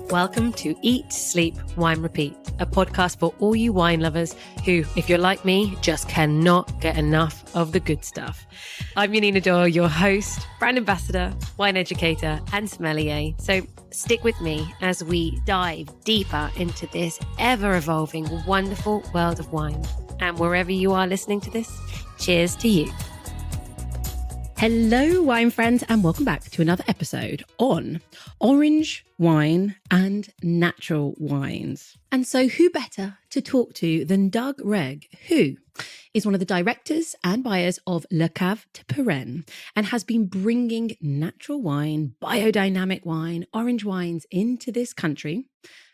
Welcome to Eat, Sleep, Wine, Repeat, a podcast for all you wine lovers who, if you're like me, just cannot get enough of the good stuff. I'm Yanina Dore, your host, brand ambassador, wine educator, and sommelier. So stick with me as we dive deeper into this ever-evolving, wonderful world of wine. And wherever you are listening to this, cheers to you. Hello, wine friends, and welcome back to another episode on orange wine and natural wines. And so who better to talk to than Doug Wregg, who is one of the directors and buyers of Les Caves de Pyrene and has been bringing natural wine, biodynamic wine, orange wines into this country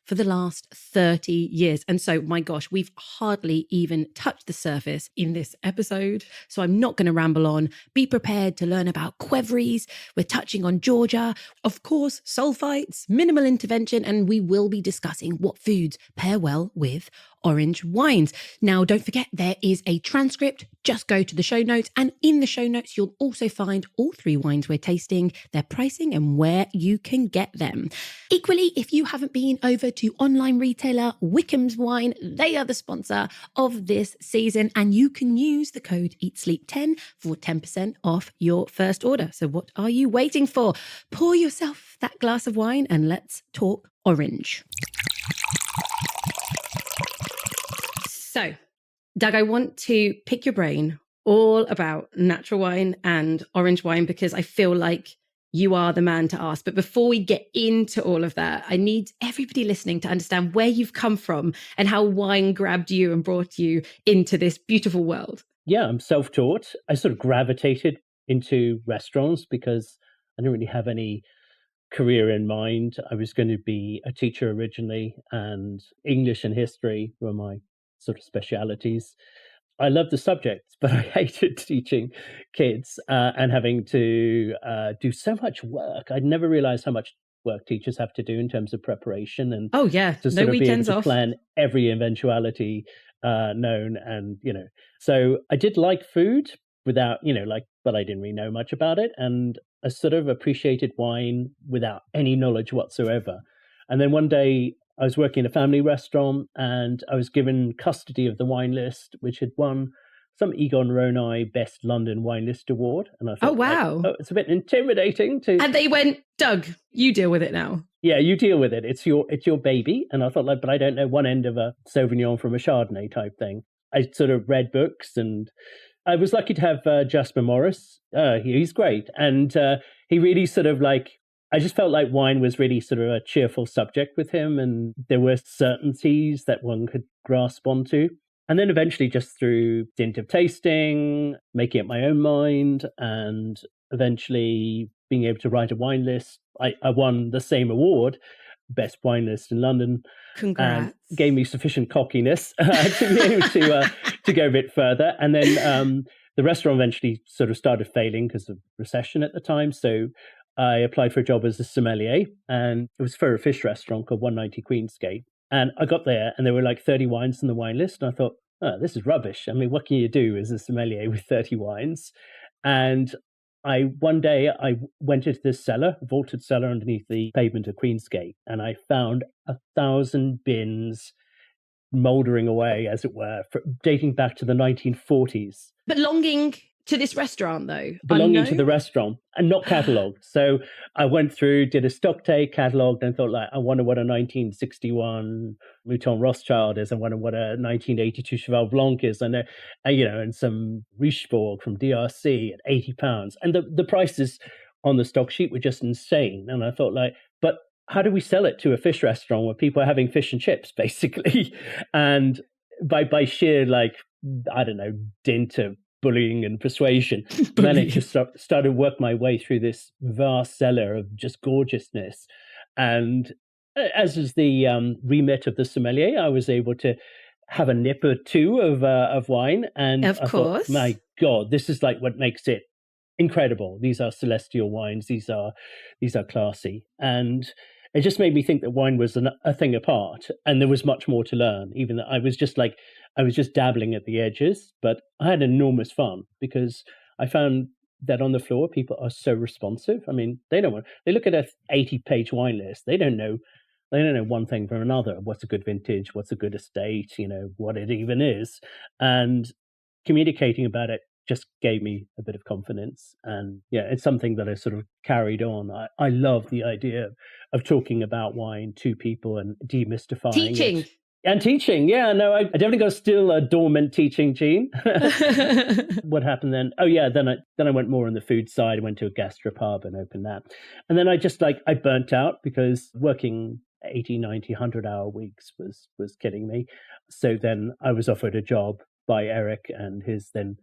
for the last 30 years. And so, my gosh, we've hardly even touched the surface in this episode. So I'm not going to ramble on. Be prepared to learn about Qvevris. We're touching on Georgia, of course, sulphites, minimal intervention, and we will be discussing what foods pair well with orange wines. Now, don't forget, there is a transcript. Just go to the show notes. And in the show notes, you'll also find all three wines we're tasting, their pricing and where you can get them. Equally, if you haven't been over to online retailer Wickham's Wine, they are the sponsor of this season. And you can use the code EATSLEEP10 for 10% off your first order. So what are you waiting for? Pour yourself that glass of wine and let's talk orange. So, Doug, I want to pick your brain all about natural wine and orange wine because I feel like you are the man to ask. But before we get into all of that, I need everybody listening to understand where you've come from and how wine grabbed you and brought you into this beautiful world. Yeah, I'm self-taught. I sort of gravitated into restaurants because I didn't really have any career in mind. I was going to be a teacher originally, and English and history were my sort of specialities. I love the subjects, but I hated teaching kids and having to do so much work. I'd never realized how much work teachers have to do in terms of preparation and to sort of be able to plan every eventuality known. And, so I did like food without, but I didn't really know much about it. And I sort of appreciated wine without any knowledge whatsoever. And then one day, I was working in a family restaurant and I was given custody of the wine list, which had won some Egon Ronai Best London Wine List Award. And I thought, oh, wow. It's a bit intimidating to... And they went, Doug, you deal with it now. Yeah, you deal with it. It's your baby. And I thought, but I don't know one end of a Sauvignon from a Chardonnay type thing. I sort of read books and I was lucky to have Jasper Morris. He's great. And he really sort of I just felt like wine was really sort of a cheerful subject with him, and there were certainties that one could grasp onto. And then eventually, just through dint of tasting, making up my own mind, and eventually being able to write a wine list, I won the same award, Best Wine List in London. Congrats. And gave me sufficient cockiness to be able to go a bit further. And then the restaurant eventually sort of started failing because of recession at the time. So I applied for a job as a sommelier, and it was for a fish restaurant called 190 Queensgate. And I got there and there were 30 wines on the wine list. And I thought, this is rubbish. I mean, what can you do as a sommelier with 30 wines? And one day I went into this cellar, vaulted cellar underneath the pavement of Queensgate, and I found 1,000 bins mouldering away, as it were, dating back to the 1940s. Belonging to this restaurant, though? Belonging to the restaurant and not catalogued. So I went through, did a stock take, catalogued, and thought, I wonder what a 1961 Mouton Rothschild is. I wonder what a 1982 Cheval Blanc is. And some Richebourg from DRC at £80. And the prices on the stock sheet were just insane. And I thought, but how do we sell it to a fish restaurant where people are having fish and chips, basically? And by sheer, dint of bullying and persuasion, managed to start to work my way through this vast cellar of just gorgeousness. And as is the remit of the sommelier, I was able to have a nip or two of wine. And of course, thought, my God, this is what makes it incredible. These are celestial wines. These are classy. And it just made me think that wine was a thing apart, and there was much more to learn. Even that I was just dabbling at the edges, but I had enormous fun because I found that on the floor, people are so responsive. I mean, they look at a 80-page wine list. They don't know one thing from another. What's a good vintage? What's a good estate? What it even is. And communicating about it just gave me a bit of confidence. And yeah, it's something that I sort of carried on. I love the idea of talking about wine to people and demystifying Teaching. it. And teaching, yeah, no, I definitely got still a dormant teaching gene. What happened then? Oh yeah, then I went more on the food side. I went to a gastropub and opened that. And then I just I burnt out because working 80, 90, 100-hour weeks was killing me. So then I was offered a job by Eric and his then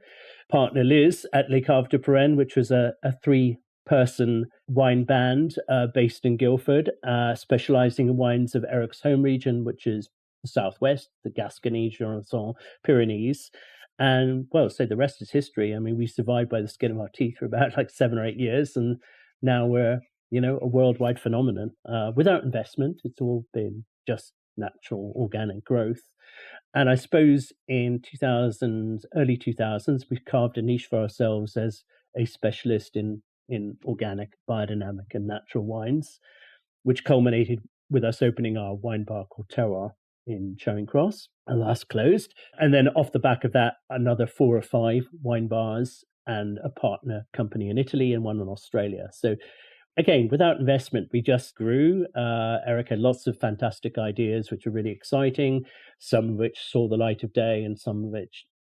partner Liz at Les Caves de Pyrene, which was a 3-person wine band based in Guildford, specializing in wines of Eric's home region, which is the Southwest, the Gascony, Jurançon, Pyrenees. And well, so the rest is history. I mean, we survived by the skin of our teeth for about 7 or 8 years. And now we're, a worldwide phenomenon without investment. It's all been just natural, organic growth. And I suppose in early 2000s, we carved a niche for ourselves as a specialist in organic, biodynamic and natural wines, which culminated with us opening our wine bar called Terroir in Charing Cross, and last closed. And then off the back of that, another 4 or 5 wine bars and a partner company in Italy and one in Australia. So again, without investment, we just grew. Eric had lots of fantastic ideas, which were really exciting, some of which saw the light of day and some of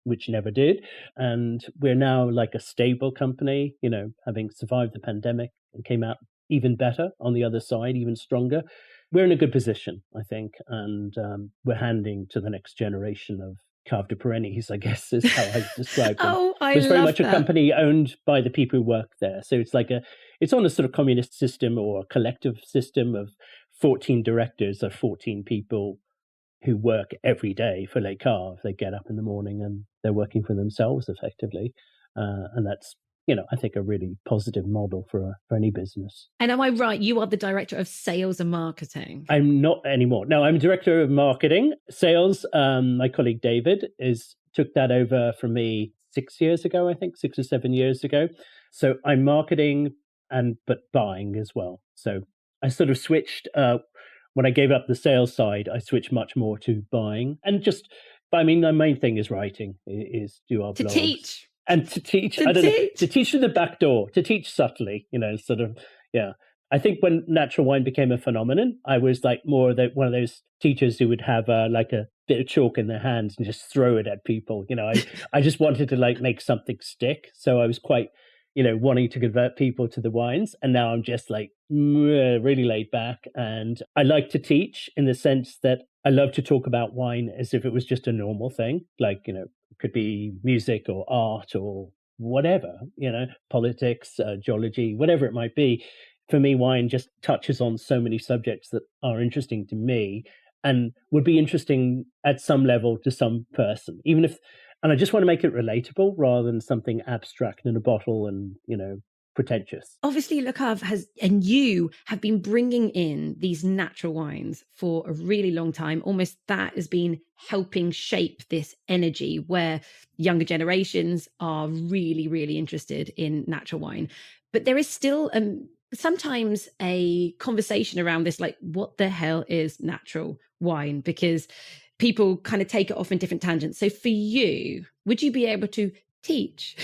which never did. And we're now like a stable company, having survived the pandemic and came out even better on the other side, even stronger. We're in a good position, I think, and we're handing to the next generation of Caves de Pyrene, I guess is how I describe them. Oh, I It's very love much that. a company owned by the people who work there. So it's on a sort of communist system or a collective system of 14 directors of 14 people who work every day for Les Caves. They get up in the morning and they're working for themselves effectively. And that's, I think a really positive model for any business. And am I right? You are the director of sales and marketing. I'm not anymore. No, I'm director of marketing. Sales, my colleague David took that over from me 6 years ago, I think, 6 or 7 years ago. So I'm marketing but buying as well. So I sort of switched, when I gave up the sales side, I switched much more to buying. And my main thing is writing, is do our blogs. Teach. And to teach, to teach through the back door, to teach subtly, sort of, yeah. I think when natural wine became a phenomenon, I was more one of those teachers who would have a bit of chalk in their hands and just throw it at people. I just wanted to make something stick. So I was quite, wanting to convert people to the wines. And now I'm just really laid back. And I like to teach in the sense that I love to talk about wine as if it was just a normal thing. It could be music or art or whatever, politics, geology, whatever it might be. For me, wine just touches on so many subjects that are interesting to me and would be interesting at some level to some person, and I just want to make it relatable rather than something abstract in a bottle and, pretentious. Obviously, Le Cave and you have been bringing in these natural wines for a really long time. Almost that has been helping shape this energy where younger generations are really, really interested in natural wine. But there is still sometimes a conversation around this, what the hell is natural wine? Because people kind of take it off in different tangents. So for you, would you be able to teach,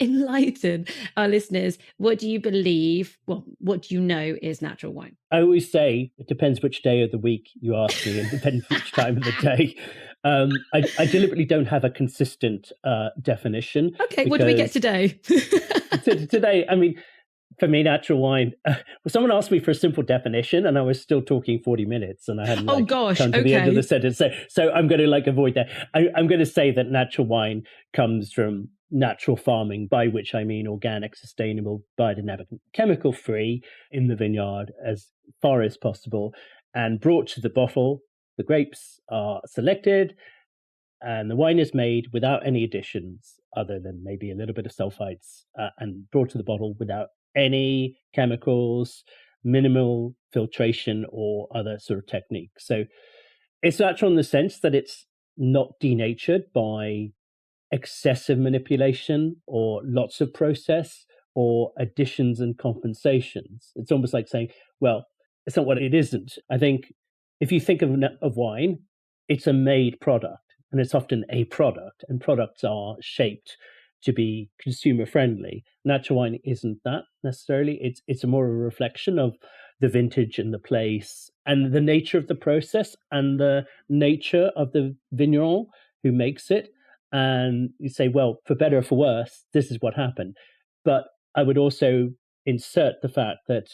enlighten our listeners? What do you believe? Well, what do you know is natural wine? I always say it depends which day of the week you ask me and depends which time of the day. I deliberately don't have a consistent definition. Okay, what do we get today? Today, for me, natural wine, someone asked me for a simple definition and I was still talking 40 minutes and I hadn't come to the end of the sentence. So I'm going to avoid that. I'm going to say that natural wine comes from natural farming, by which I mean organic, sustainable, biodynamic, chemical free in the vineyard as far as possible and brought to the bottle. The grapes are selected and the wine is made without any additions other than maybe a little bit of sulphites and brought to the bottle without any chemicals, minimal filtration or other sort of techniques. So it's natural in the sense that it's not denatured by excessive manipulation or lots of process or additions and compensations. It's almost like saying, well, it's not what it isn't. I think if you think of wine, it's a made product, and it's often a product, and products are shaped to be consumer friendly. Natural wine isn't that necessarily. It's a more a reflection of the vintage and the place and the nature of the process and the nature of the vigneron who makes it. And you say, well, for better or for worse, this is what happened. But I would also insert the fact that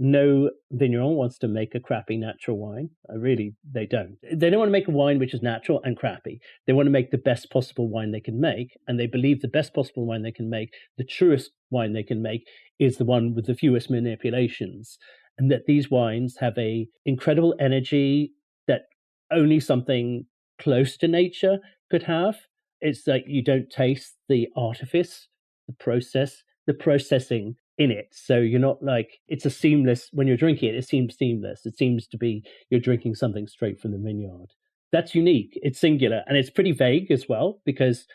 no vigneron wants to make a crappy natural wine. Really, they don't. They don't want to make a wine which is natural and crappy. They want to make the best possible wine they can make. And they believe the best possible wine they can make, the truest wine they can make, is the one with the fewest manipulations. And that these wines have a incredible energy that only something close to nature could have. It's like you don't taste the artifice, the process, the processing in it. So you're not like, it's a seamless, when you're drinking it, it seems seamless. It seems to be you're drinking something straight from the vineyard. That's unique. It's singular. And it's pretty vague as well, because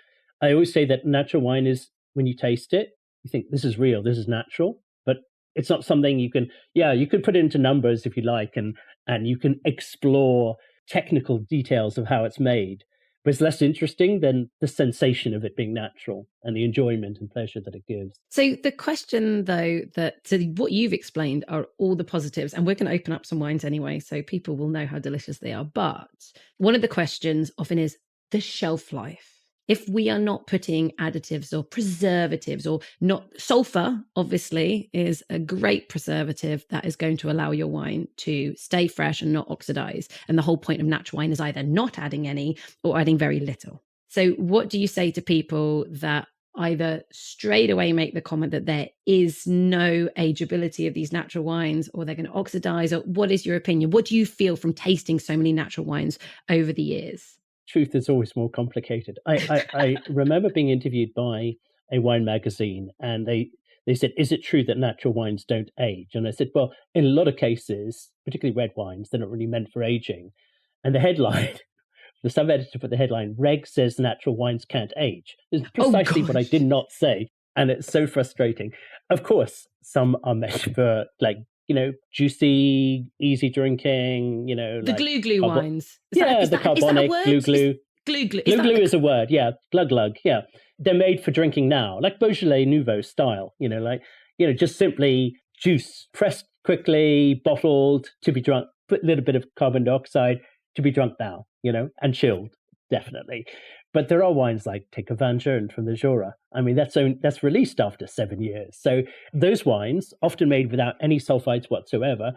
I always say that natural wine is, when you taste it, you think this is real, this is natural, but it's not something you can, you could put it into numbers if you like, and you can explore technical details of how it's made. But it's less interesting than the sensation of it being natural and the enjoyment and pleasure that it gives. So the question, though, so what you've explained are all the positives, and we're going to open up some wines anyway, so people will know how delicious they are. But one of the questions often is the shelf life. If we are not putting additives or preservatives or not, sulfur obviously is a great preservative that is going to allow your wine to stay fresh and not oxidize. And the whole point of natural wine is either not adding any or adding very little. So what do you say to people that either straight away make the comment that there is no ageability of these natural wines, or they're going to oxidize? Or what is your opinion? What do you feel from tasting so many natural wines over the years? Truth is always more complicated. I remember being interviewed by a wine magazine, and they said, is it true that natural wines don't age? And I said, well, in a lot of cases, particularly red wines, they're not really meant for aging. And the headline, the sub-editor put the headline, Wregg says natural wines can't age. It's precisely what I did not say. And it's so frustrating. Of course, some are meant for, like, juicy, easy drinking, the like glue wines. The carbonic glue. Glue is a word. Yeah. Glug. Yeah. They're made for drinking now, like Beaujolais Nouveau style, just simply juice pressed quickly, bottled to be drunk, put a little bit of carbon dioxide to be drunk now, and chilled, definitely. But there are wines like Qvevri and from the Jura. I mean, that's released after 7 years. So those wines, often made without any sulphites whatsoever,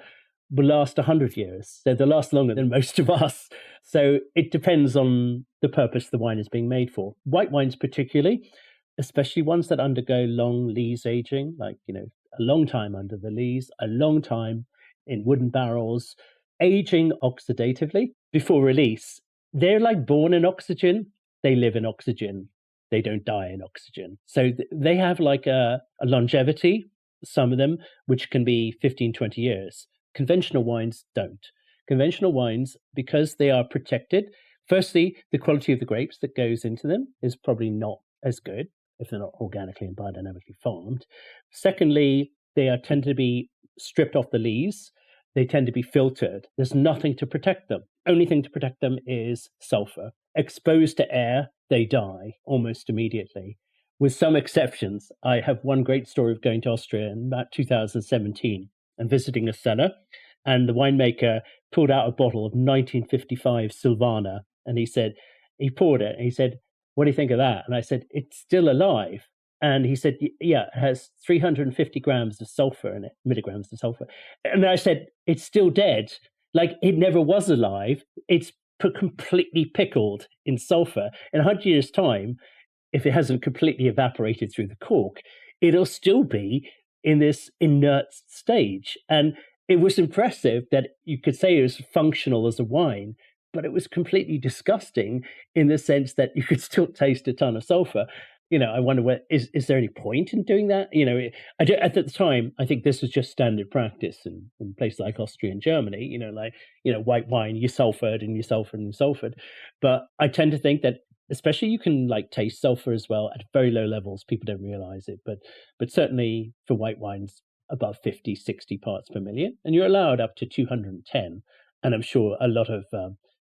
will last 100 years. So they'll last longer than most of us. So it depends on the purpose the wine is being made for. White wines particularly, especially ones that undergo long lees aging, like, a long time under the lees, a long time in wooden barrels, aging oxidatively before release. They're like born in oxygen. They live in oxygen. They don't die in oxygen. So they have like a longevity, some of them, which can be 15, 20 years. Conventional wines don't. Conventional wines, because they are protected, firstly, the quality of the grapes that goes into them is probably not as good if they're not organically and biodynamically farmed. Secondly, they tend to be stripped off the lees. They tend to be filtered. There's nothing to protect them. Only thing to protect them is sulfur. Exposed to air, they die almost immediately. With some exceptions, I have one great story of going to Austria in about 2017 and visiting a cellar, and the winemaker pulled out a bottle of 1955 Silvaner, and he poured it, and he said, what do you think of that? And I said, it's still alive. And he said, yeah, it has 350 grams of sulfur in it, milligrams of sulfur. And I said, it's still dead. Like, it never was alive. It's completely pickled in sulfur. In 100 years' time, if it hasn't completely evaporated through the cork, it'll still be in this inert stage. And it was impressive that you could say it was functional as a wine, but it was completely disgusting in the sense that you could still taste a ton of sulfur. I wonder, is there any point in doing that? At the time, I think this was just standard practice in places like Austria and Germany, white wine, you sulfured and you sulfured and you sulfured. But I tend to think that especially you can like taste sulfur as well at very low levels. People don't realize it, but certainly for white wines above 50, 60 parts per million, and you're allowed up to 210. And I'm sure a lot of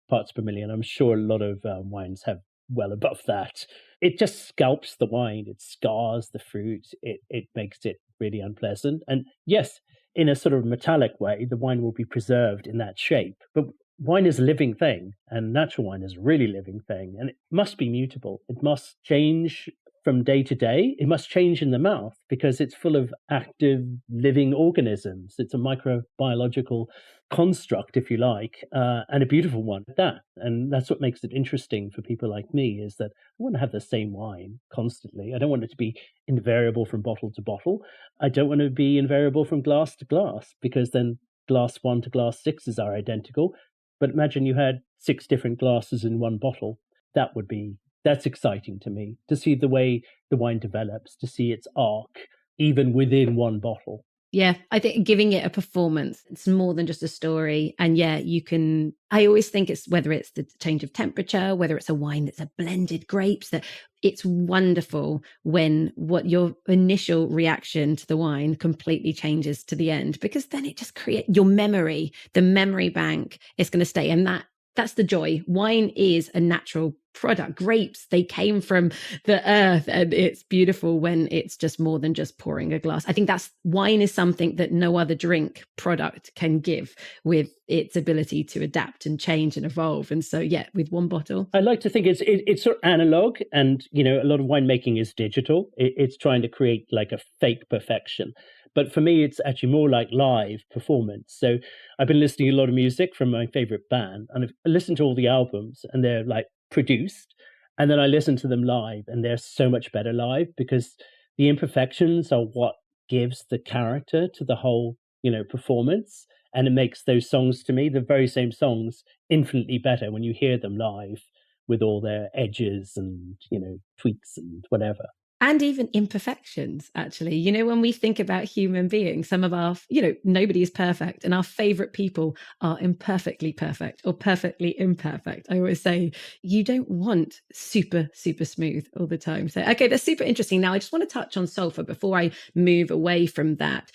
parts per million. I'm sure a lot of wines have well above that. It just scalps the wine. It scars the fruit. It makes it really unpleasant. And yes, in a sort of metallic way, the wine will be preserved in that shape. But wine is a living thing, and natural wine is a really living thing, and it must be mutable. It must change from day to day. It must change in the mouth because it's full of active living organisms. It's a microbiological construct, if you like, and a beautiful one at that. And that's what makes it interesting for people like me, is that I want to have the same wine constantly. I don't want it to be invariable from bottle to bottle. I don't want to be invariable from glass to glass, because then glass 1 to glass 6 are identical. But imagine you had 6 different glasses in one bottle. That's exciting to me, to see the way the wine develops, to see its arc, even within one bottle. Yeah, I think giving it a performance, it's more than just a story. And yeah, I always think it's whether it's the change of temperature, whether it's a wine that's a blended grapes, that it's wonderful when what your initial reaction to the wine completely changes to the end, because then it just creates your memory, the memory bank is going to stay. And that's the joy. Wine is a natural product. Grapes, they came from the earth, and it's beautiful when it's just more than just pouring a glass. I think wine is something that no other drink product can give, with its ability to adapt and change and evolve. And so, yeah, with one bottle. I like to think it's sort of analog, and, a lot of winemaking is digital. It's trying to create like a fake perfection. But for me, it's actually more like live performance. So I've been listening to a lot of music from my favorite band, and I've listened to all the albums, and they're like produced. And then I listen to them live, and they're so much better live, because the imperfections are what gives the character to the whole, performance. And it makes those songs, to me, the very same songs, infinitely better when you hear them live with all their edges and, tweaks and whatever. And even imperfections, actually. When we think about human beings, some of our, nobody is perfect, and our favorite people are imperfectly perfect or perfectly imperfect. I always say you don't want super, super smooth all the time. So, okay, that's super interesting. Now, I just want to touch on sulfur before I move away from that.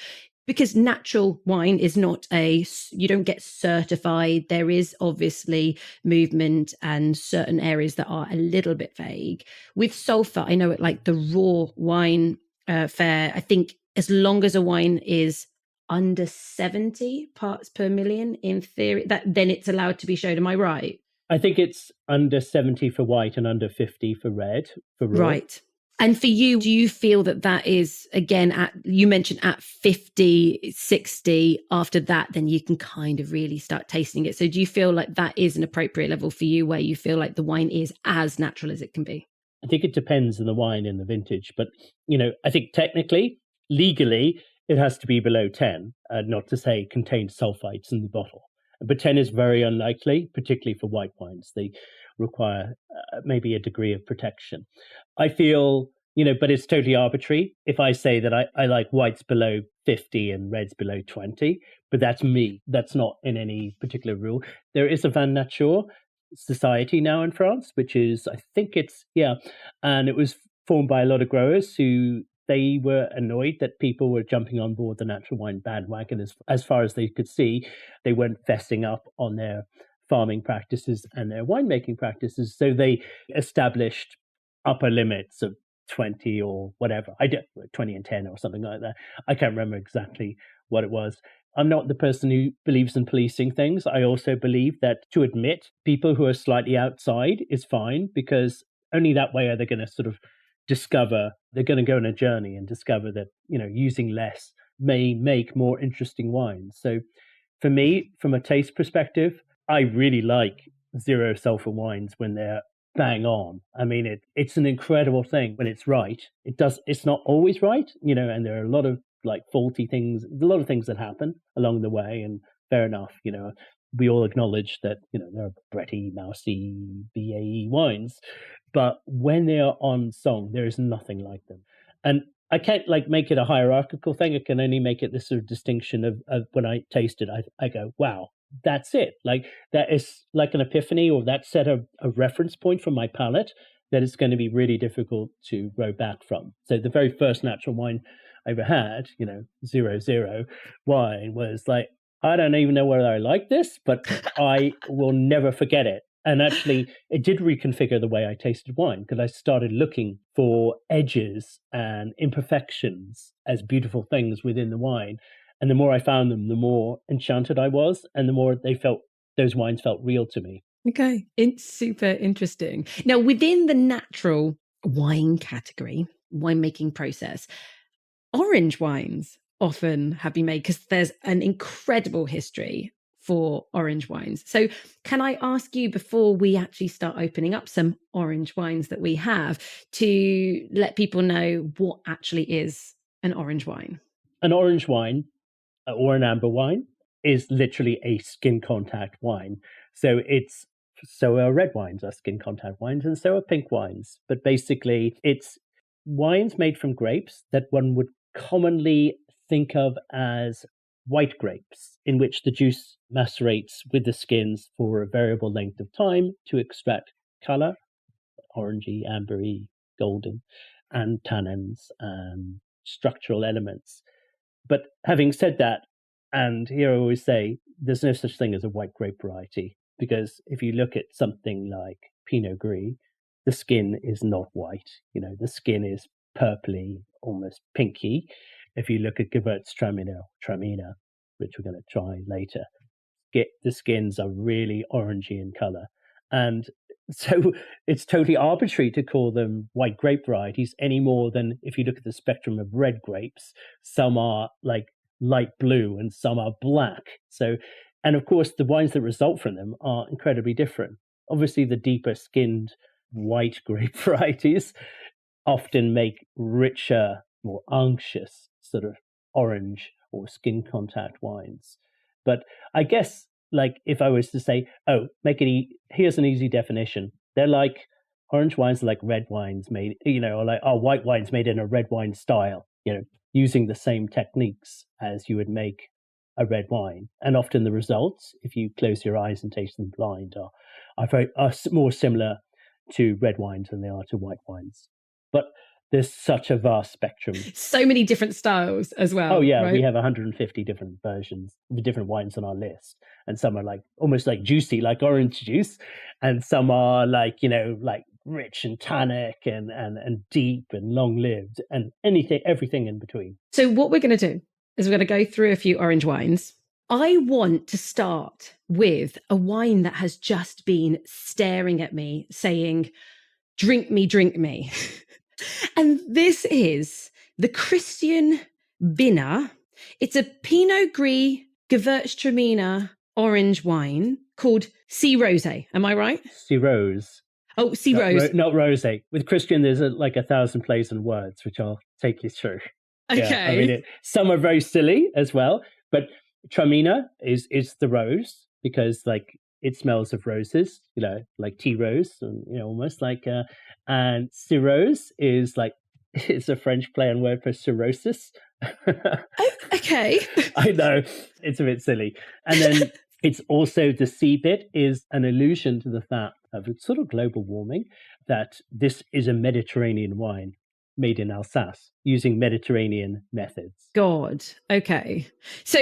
Because natural wine is you don't get certified. There is obviously movement and certain areas that are a little bit vague. With sulfur, I know like the raw wine fair, I think as long as a wine is under 70 parts per million, in theory, then it's allowed to be showed. Am I right? I think it's under 70 for white and under 50 for red, for raw. Right. And for you, do you feel that is, again, you mentioned at 50, 60, after that, then you can kind of really start tasting it. So do you feel like that is an appropriate level for you, where you feel like the wine is as natural as it can be? I think it depends on the wine and the vintage. But, I think technically, legally, it has to be below 10, not to say contains sulphites in the bottle. But 10 is very unlikely, particularly for white wines. They require maybe a degree of protection. I feel, but it's totally arbitrary if I say that I like whites below 50 and reds below 20, but that's me. That's not in any particular rule. There is a Vin Nature society now in France, which is, I think and it was formed by a lot of growers who they were annoyed that people were jumping on board the natural wine bandwagon as far as they could see. They weren't fessing up on their farming practices and their winemaking practices. So they established upper limits of 20 or whatever. 20 and 10 or something like that. I can't remember exactly what it was. I'm not the person who believes in policing things. I also believe that to admit people who are slightly outside is fine, because only that way are they going to sort of they're going to go on a journey and discover that, using less may make more interesting wines. So for me, from a taste perspective, I really like zero sulfur wines when they're bang on. I mean, it's an incredible thing when it's right. It's not always right, and there are a lot of like faulty things, a lot of things that happen along the way, and fair enough, we all acknowledge that, there are bretty, mousy, BAE wines, but when they are on song, there is nothing like them. And I can't like make it a hierarchical thing. I can only make it this sort of distinction of when I taste it, I go, wow, that's it. Like that is like an epiphany, or that set a reference point for my palate. that it's going to be really difficult to row back from. So the very first natural wine I ever had, 0.0 wine, was like, I don't even know whether I like this, but I will never forget it. And actually, it did reconfigure the way I tasted wine, because I started looking for edges and imperfections as beautiful things within the wine. And the more I found them, the more enchanted I was, and the more those wines felt real to me. Okay, it's super interesting. Now, within the natural wine category, winemaking process, orange wines often have been made because there's an incredible history for orange wines. So can I ask you, before we actually start opening up some orange wines that we have, to let people know what actually is an orange wine? An orange wine or an amber wine is literally a skin contact wine. So are red wines are skin contact wines, and so are pink wines. But basically, it's wines made from grapes that one would commonly think of as white grapes, in which the juice macerates with the skins for a variable length of time to extract color, orangey, ambery, golden, and tannins and structural elements. But having said that, and here I always say, there's no such thing as a white grape variety, because if you look at something like Pinot Gris, the skin is not white. The skin is purpley, almost pinky. If you look at Gewürztraminer, which we're going to try later, the skins are really orangey in color. And so it's totally arbitrary to call them white grape varieties any more than if you look at the spectrum of red grapes, some are like light blue and some are black. So, and of course, the wines that result from them are incredibly different. Obviously, the deeper skinned white grape varieties often make richer, more unctuous sort of orange or skin contact wines. But I guess, like, if I was to say, here's an easy definition. They're like, orange wines are like red wines made, or like, white wines made in a red wine style, using the same techniques as you would make a red wine. And often the results, if you close your eyes and taste them blind, are more similar to red wines than they are to white wines. But there's such a vast spectrum. So many different styles as well. Oh, yeah. Right? We have 150 different versions of different wines on our list. And some are like almost like juicy, like orange juice. And some are like, like rich and tannic and deep and long lived and everything in between. So what we're going to do is we're going to go through a few orange wines. I want to start with a wine that has just been staring at me saying, drink me, drink me. And this is the Christian Binner. It's a Pinot Gris Gewürztraminer orange wine called Sea Rosé. Am I right? Sea Rose. Oh, Sea Rose. Not Rosé. With Christian, there's like 1,000 plays and words, which I'll take you through. Okay. Yeah, I mean, some are very silly as well, but Traminer is the rose, because like it smells of roses, like tea rose, and almost like and cirrhose is like, it's a French play on word for cirrhosis. Oh, okay. I know, it's a bit silly. And then it's also, the sea bit is an allusion to the fact of sort of global warming, that this is a Mediterranean wine made in Alsace using Mediterranean methods. God. Okay. So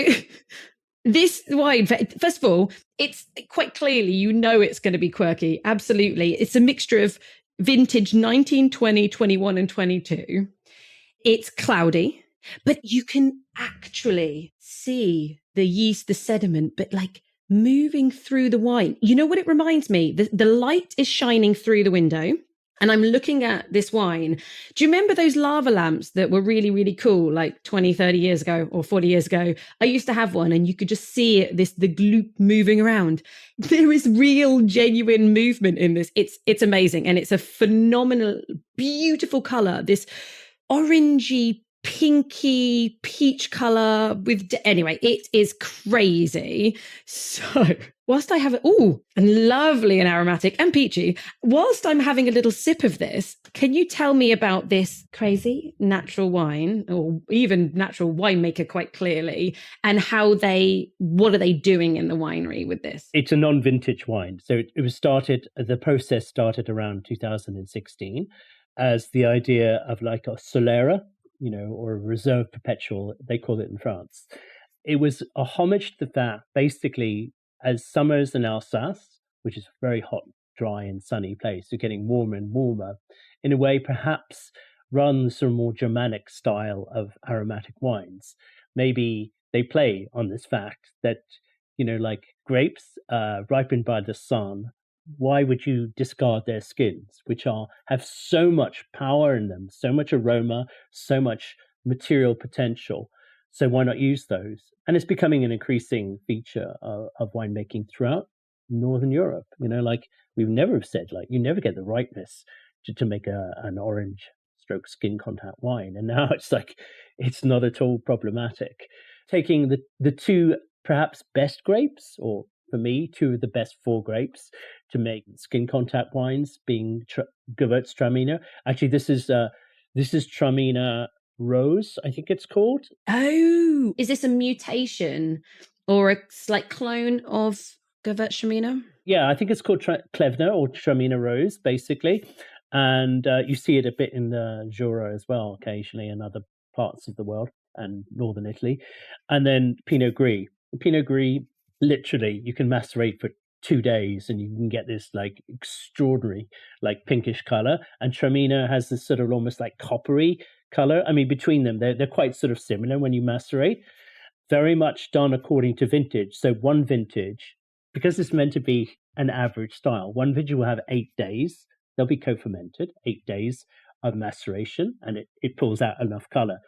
this wine, first of all, it's quite clearly, it's going to be quirky. Absolutely. It's a mixture of vintage 19, 20, 21 and 22. It's cloudy, but you can actually see the yeast, the sediment, but like moving through the wine. You know what it reminds me? The light is shining through the window. And I'm looking at this wine. Do you remember those lava lamps that were really, really cool, like 20, 30 years ago or 40 years ago? I used to have one, and you could just see it, the gloop moving around. There is real, genuine movement in this. It's amazing. And it's a phenomenal, beautiful color, this orangey, pinky peach color with, anyway, it is crazy. So whilst I have it, and lovely and aromatic and peachy, whilst I'm having a little sip of this, can you tell me about this crazy natural wine, or even natural winemaker quite clearly, and what are they doing in the winery with this? It's a non-vintage wine. So the process started around 2016 as the idea of like a Solera, or a reserve perpetual, they call it in France. It was a homage to that, basically, as summers in Alsace, which is a very hot, dry and sunny place, are getting warmer and warmer, in a way perhaps rather than the sort of more Germanic style of aromatic wines. Maybe they play on this fact that, like grapes ripened by the sun, why would you discard their skins, which have so much power in them, so much aroma, so much material potential? So why not use those? And it's becoming an increasing feature of winemaking throughout Northern Europe. Like we've never said, like you never get the ripeness to make an orange stroke skin contact wine. And now it's like, it's not at all problematic. Taking the two perhaps best grapes, or for me, two of the best 4 grapes to make skin contact wines, being Gewürztraminer. Actually, this is Traminer Rose, I think it's called. Oh, is this a mutation or a slight clone of Gewürztraminer? Yeah, I think it's called Qvevri or Traminer Rose, basically. And you see it a bit in the Jura as well, occasionally in other parts of the world and northern Italy. And then Pinot Gris. Pinot Gris, literally, you can macerate for 2 days and you can get this like extraordinary like pinkish color. And Traminer has this sort of almost like coppery color. I mean, between them, they're quite sort of similar when you macerate. Very much done according to vintage. So one vintage, because it's meant to be an average style, one vintage will have 8 days. They'll be co-fermented, 8 days of maceration, and it pulls out enough color.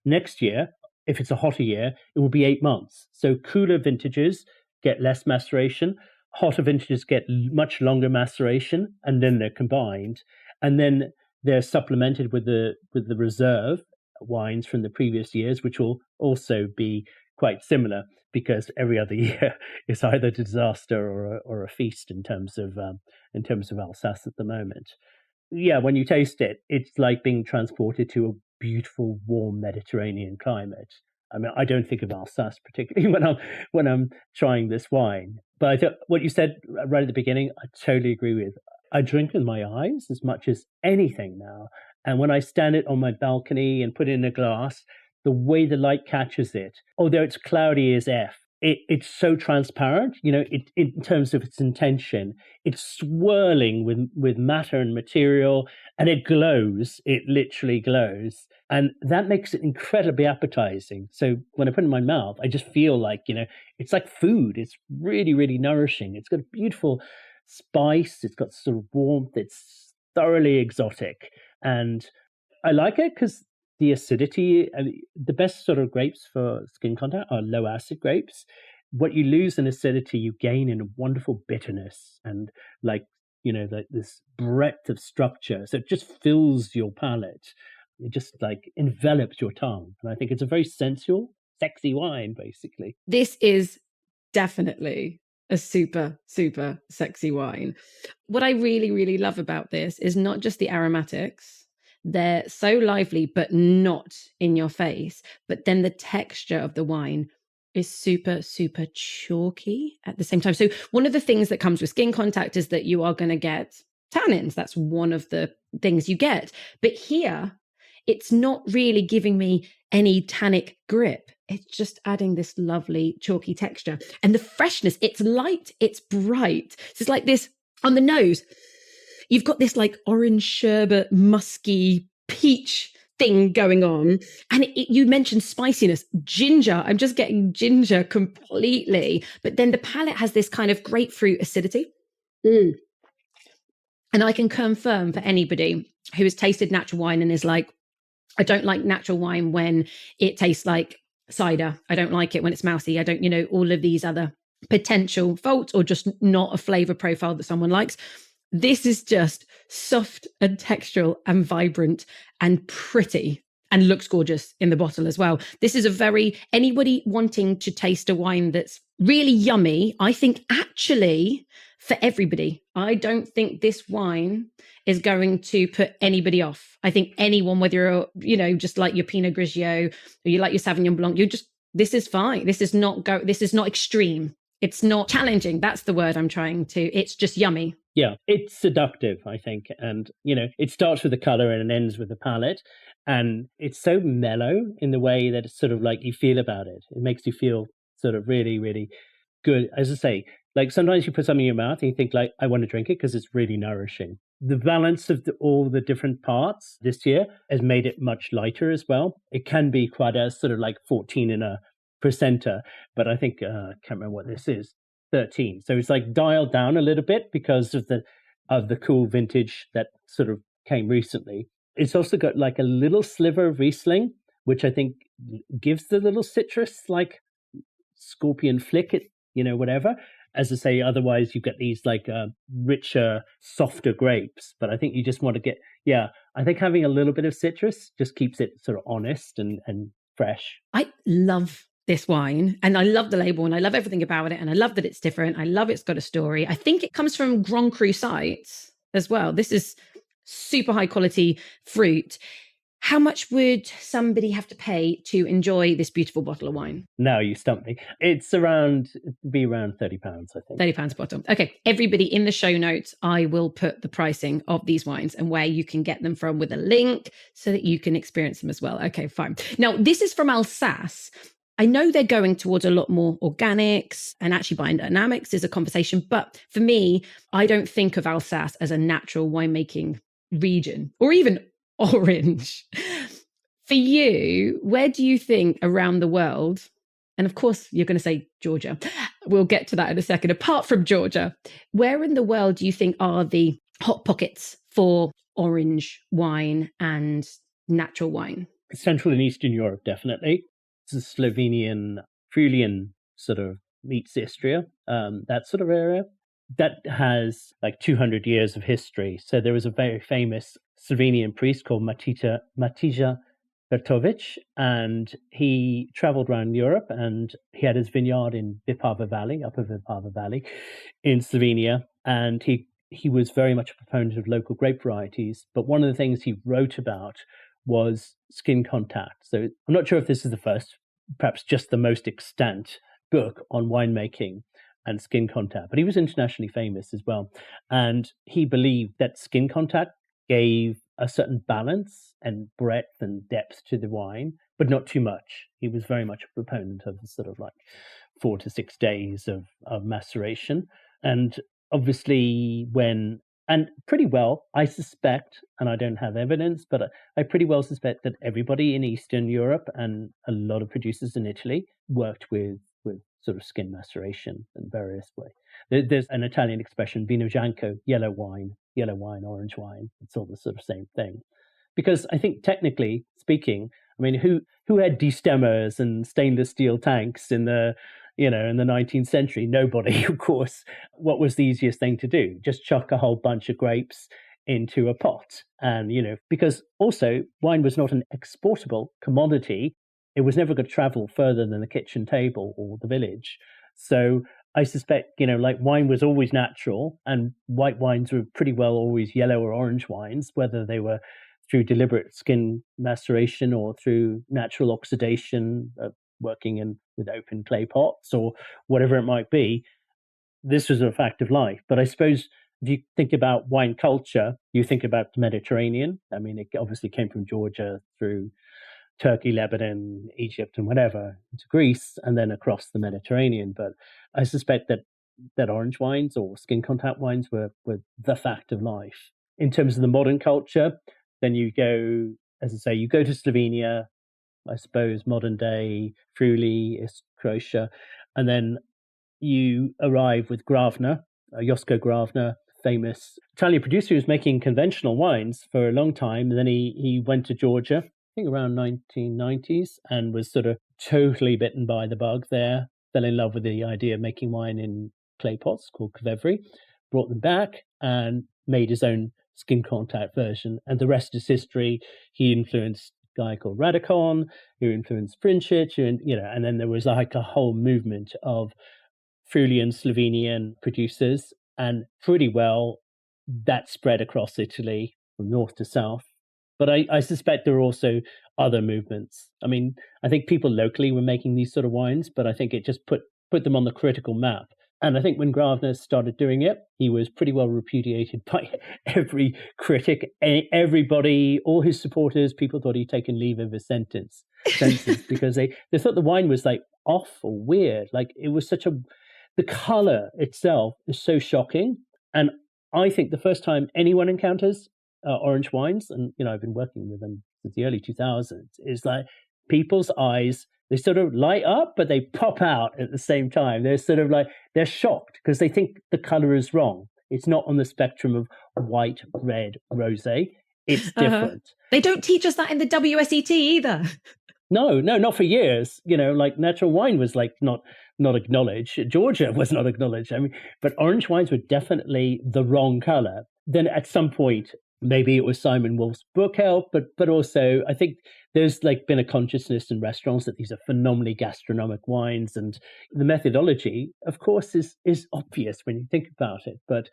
Next year, if it's a hotter year, it will be 8 months. So cooler vintages get less maceration. Hotter vintages get much longer maceration, and then they're combined. And then they're supplemented with the reserve wines from the previous years, which will also be quite similar, because every other year is either a disaster or a feast in terms of Alsace at the moment. Yeah, when you taste it, it's like being transported to a beautiful, warm Mediterranean climate. I mean, I don't think of Alsace particularly when I'm trying this wine. But I thought what you said right at the beginning, I totally agree with. I drink with my eyes as much as anything now. And when I stand it on my balcony and put it in a glass, the way the light catches it, although it's cloudy as F, it's so transparent, in terms of its intention. It's swirling with matter and material, and it glows. It literally glows. And that makes it incredibly appetizing. So when I put it in my mouth, I just feel like, it's like food. It's really, really nourishing. It's got a beautiful spice. It's got sort of warmth. It's thoroughly exotic. And I like it because the acidity, the best sort of grapes for skin contact are low acid grapes. What you lose in acidity, you gain in a wonderful bitterness and like this breadth of structure. So it just fills your palate. It just like envelops your tongue. And I think it's a very sensual, sexy wine, basically. This is definitely a super, super sexy wine. What I really, really love about this is not just the aromatics. They're so lively, but not in your face. But then the texture of the wine is super, super chalky at the same time. So one of the things that comes with skin contact is that you are going to get tannins. That's one of the things you get. But here, it's not really giving me any tannic grip. It's just adding this lovely chalky texture. And the freshness, it's light, it's bright. So it's like this on the nose. You've got this like orange sherbet, musky peach thing going on. And you mentioned spiciness, ginger. I'm just getting ginger completely. But then the palate has this kind of grapefruit acidity. And I can confirm for anybody who has tasted natural wine and is like, I don't like natural wine when it tastes like cider. I don't like it when it's mousy. I don't, all of these other potential faults or just not a flavor profile that someone likes. This is just soft and textural and vibrant and pretty. and looks gorgeous in the bottle as well. This is anybody wanting to taste a wine that's really yummy, I think actually for everybody. I don't think this wine is going to put anybody off. I think anyone, whether you're, just like your Pinot Grigio or you like your Sauvignon Blanc, this is fine. This is not extreme. It's not challenging. That's the word I'm trying to. It's just yummy. Yeah, it's seductive, I think. And, it starts with the color and it ends with the palate. And it's so mellow in the way that it's sort of like you feel about it. It makes you feel sort of really, really good. As I say, like sometimes you put something in your mouth and you think like, I want to drink it because it's really nourishing. The balance of all the different parts this year has made it much lighter as well. It can be quite a sort of like 14 in a percenter, but I think, I can't remember what this is, 13. So it's like dialed down a little bit because of the cool vintage that sort of came recently. It's also got like a little sliver of Riesling, which I think gives the little citrus like scorpion flick, whatever. As I say, otherwise you get these like richer, softer grapes. But I think you just want to I think having a little bit of citrus just keeps it sort of honest and fresh. I love this wine and I love the label and I love everything about it and I love that it's different. I love it's got a story. I think it comes from Grand Cru sites as well. This is super high quality fruit. How much would somebody have to pay to enjoy this beautiful bottle of wine? No, you stumped me. It'd be around £30, I think. £30 a bottle. Okay, everybody, in the show notes, I will put the pricing of these wines and where you can get them from with a link so that you can experience them as well. Okay, fine. Now, this is from Alsace. I know they're going towards a lot more organics and actually biodynamics is a conversation. But for me, I don't think of Alsace as a natural winemaking region or even orange. For you, where do you think around the world, and of course you're going to say Georgia, we'll get to that in a second, apart from Georgia, where in the world do you think are the hot pockets for orange wine and natural wine? Central and Eastern Europe, definitely. The Slovenian, Friulian sort of meets Istria, that sort of area. That has like 200 years of history. So there was a very famous Slovenian priest called Matija Bertovic, and he traveled around Europe and he had his vineyard in Vipava Valley, upper Vipava Valley in Slovenia. And he was very much a proponent of local grape varieties. But one of the things he wrote about was skin contact. So I'm not sure if this is the first, perhaps just the most extant book on winemaking and skin contact, but he was internationally famous as well. And he believed that skin contact gave a certain balance and breadth and depth to the wine, but not too much. He was very much a proponent of sort of like 4 to 6 days of maceration. And obviously and pretty well, I suspect, and I don't have evidence, but I pretty well suspect that everybody in Eastern Europe and a lot of producers in Italy worked with sort of skin maceration in various ways. There's an Italian expression, vino bianco, yellow wine, orange wine. It's all the sort of same thing. Because I think technically speaking, I mean, who had destemmers and stainless steel tanks in the 19th century? Nobody, of course. What was the easiest thing to do? Just chuck a whole bunch of grapes into a pot. And, because also wine was not an exportable commodity. It was never going to travel further than the kitchen table or the village. So I suspect, like wine was always natural and white wines were pretty well always yellow or orange wines, whether they were through deliberate skin maceration or through natural oxidation, working with open clay pots or whatever it might be. This was a fact of life. But I suppose if you think about wine culture, you think about the Mediterranean. I mean, it obviously came from Georgia through Turkey, Lebanon, Egypt, and whatever, to Greece, and then across the Mediterranean. But I suspect that orange wines or skin contact wines were the fact of life. In terms of the modern culture, then you go, as I say, you go to Slovenia, I suppose, modern day, Friuli, Croatia, and then you arrive with Gravner, Josko Gravner, famous Italian producer who was making conventional wines for a long time. And then he went to Georgia, I think around 1990s, and was sort of totally bitten by the bug there, fell in love with the idea of making wine in clay pots called Qvevri, brought them back and made his own skin contact version. And the rest is history. He influenced guy called Radicon, who influenced Princic, and then there was like a whole movement of Friulian, Slovenian producers, and pretty well that spread across Italy from north to south. But I suspect there are also other movements. I mean, I think people locally were making these sort of wines, but I think it just put them on the critical map. And I think when Gravner started doing it, he was pretty well repudiated by every critic, everybody, all his supporters. People thought he'd taken leave of his senses because they thought the wine was like off or weird. Like it was the color itself is so shocking. And I think the first time anyone encounters orange wines, and I've been working with them since the early 2000s, is like people's eyes, they sort of light up, but they pop out at the same time. They're sort of like, they're shocked because they think the color is wrong. It's not on the spectrum of white, red, rosé. It's different. They don't teach us that in the WSET either. No, not for years. Like natural wine was like not acknowledged. Georgia was not acknowledged. I mean, but orange wines were definitely the wrong color. Then at some point, maybe it was Simon Wolf's book help, but also I think there's like been a consciousness in restaurants that these are phenomenally gastronomic wines, and the methodology, of course, is obvious when you think about it. But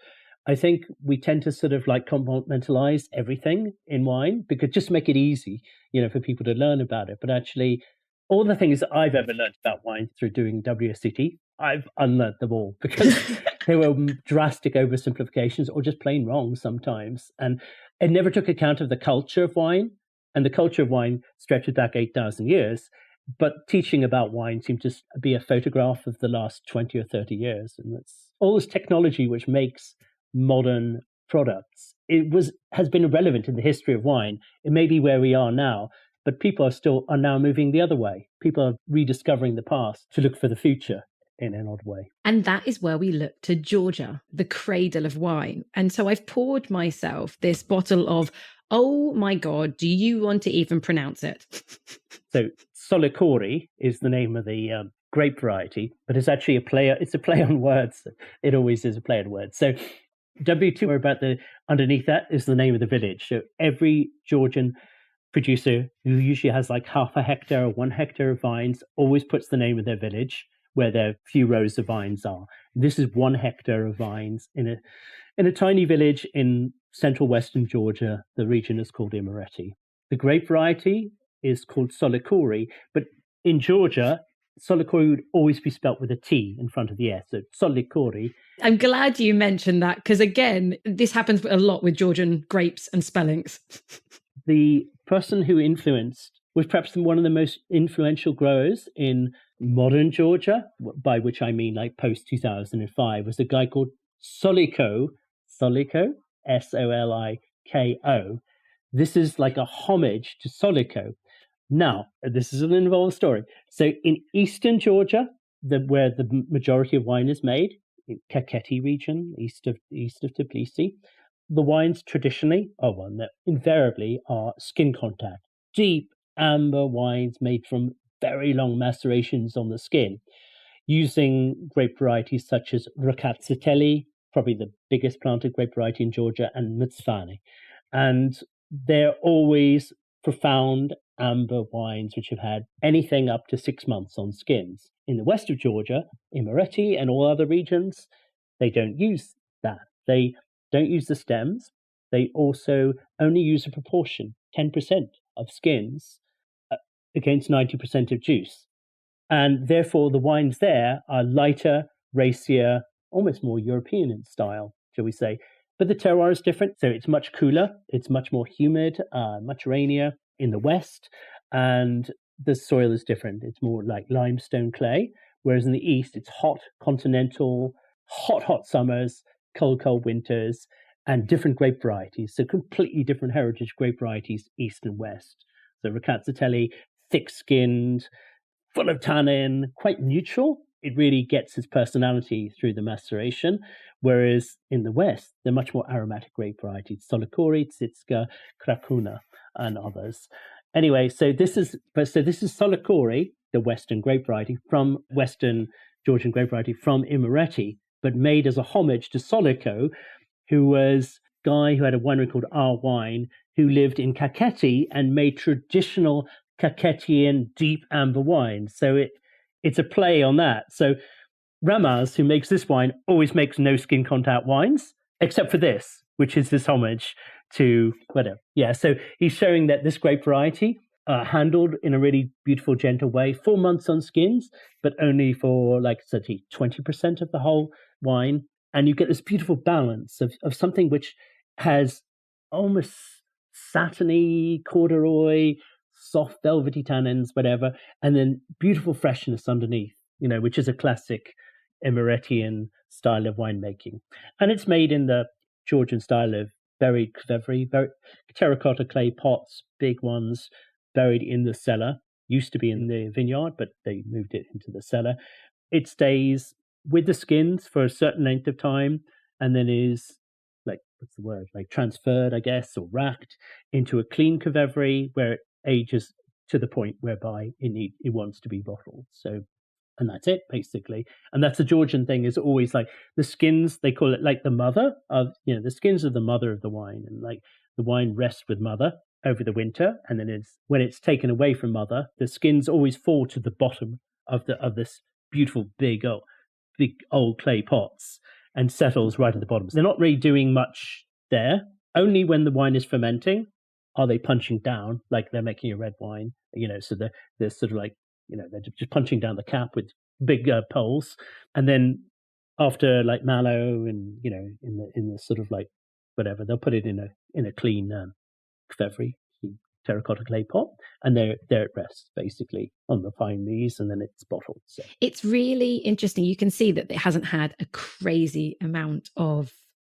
I think we tend to sort of like compartmentalize everything in wine because just make it easy, for people to learn about it. But actually, all the things that I've ever learned about wine through doing WSET, I've unlearned them all because they were drastic oversimplifications or just plain wrong sometimes. And it never took account of the culture of wine. And the culture of wine stretches back 8,000 years. But teaching about wine seemed to be a photograph of the last 20 or 30 years. And that's all this technology which makes modern products. Has been irrelevant in the history of wine. It may be where we are now, but people are now moving the other way. People are rediscovering the past to look for the future in an odd way. And that is where we look to Georgia, the cradle of wine. And so I've poured myself this bottle of, oh my God, do you want to even pronounce it? So Solicori is the name of the grape variety, but it's actually it's a play on words. It always is a play on words. So W2, underneath that is the name of the village. So every Georgian producer who usually has like half a hectare or 1 hectare of vines always puts the name of their village where their few rows of vines are. This is 1 hectare of vines in a tiny village in central western Georgia. The region is called Imereti. The grape variety is called Solicori, but in Georgia, Solicori would always be spelt with a T in front of the S, so Solicori. I'm glad you mentioned that because, again, this happens a lot with Georgian grapes and spellings. The person who influenced was perhaps one of the most influential growers in modern Georgia, by which I mean like post-2005, was a guy called Soliko, Soliko. This is like a homage to Soliko. Now, this is an involved story. So in eastern Georgia, where the majority of wine is made, in Kakheti region, east of Tbilisi, the wines traditionally are one that invariably are skin contact. Deep amber wines made from very long macerations on the skin, using grape varieties such as Rakatsiteli, probably the biggest planted grape variety in Georgia, and Mtsvane. And they're always profound amber wines which have had anything up to 6 months on skins. In the west of Georgia, Imereti and all other regions, they don't use that. They don't use the stems. They also only use a proportion, 10% of skins against 90% of juice. And therefore, the wines there are lighter, racier, almost more European in style, shall we say. But the terroir is different. So it's much cooler. It's much more humid, much rainier in the west. And the soil is different. It's more like limestone clay. Whereas in the east, it's hot, continental, hot summers, cold winters, and different grape varieties. So completely different heritage grape varieties, east and west. So Rakatsiteli, thick-skinned, full of tannin, quite neutral. It really gets its personality through the maceration. Whereas in the west, they're much more aromatic grape varieties, Solicori, Tsitska, Krakuna, and others. Anyway, so this is Solicori, the western grape variety from western Georgian grape variety from Imereti, but made as a homage to Soliko, who was a guy who had a winery called Our Wine, who lived in Kakheti and made traditional Kakhetian deep amber wine. So it's a play on that. So Ramaz, who makes this wine, always makes no skin contact wines, except for this, which is this homage to whatever. Yeah, so he's showing that this grape variety, handled in a really beautiful, gentle way, 4 months on skins, but only for, like, 20% of the whole wine. And you get this beautiful balance of something which has almost satiny, corduroy, soft, velvety tannins, whatever, and then beautiful freshness underneath, which is a classic Emiratian style of winemaking. And it's made in the Georgian style of buried Qvevri, terracotta clay pots, big ones, buried in the cellar. Used to be in the vineyard, but they moved it into the cellar. It stays with the skins for a certain length of time, and then is, like, what's the word? Like transferred, I guess, or racked into a clean Qvevri where it ages to the point whereby it wants to be bottled. So, and that's it, basically. And that's the Georgian thing, is always like the skins, they call it like the mother of, the skins are the mother of the wine. And like the wine rests with mother over the winter. And then when it's taken away from mother, the skins always fall to the bottom of this beautiful big old clay pots and settles right at the bottom. So they're not really doing much there. Only when the wine is fermenting are they punching down, like they're making a red wine, so they're sort of like, they're just punching down the cap with big poles. And then after, like, mallow and, in the sort of like whatever, they'll put it in a clean Qvevri, terracotta clay pot, and they're at rest, basically, on the fine lees, and then it's bottled. So it's really interesting. You can see that it hasn't had a crazy amount of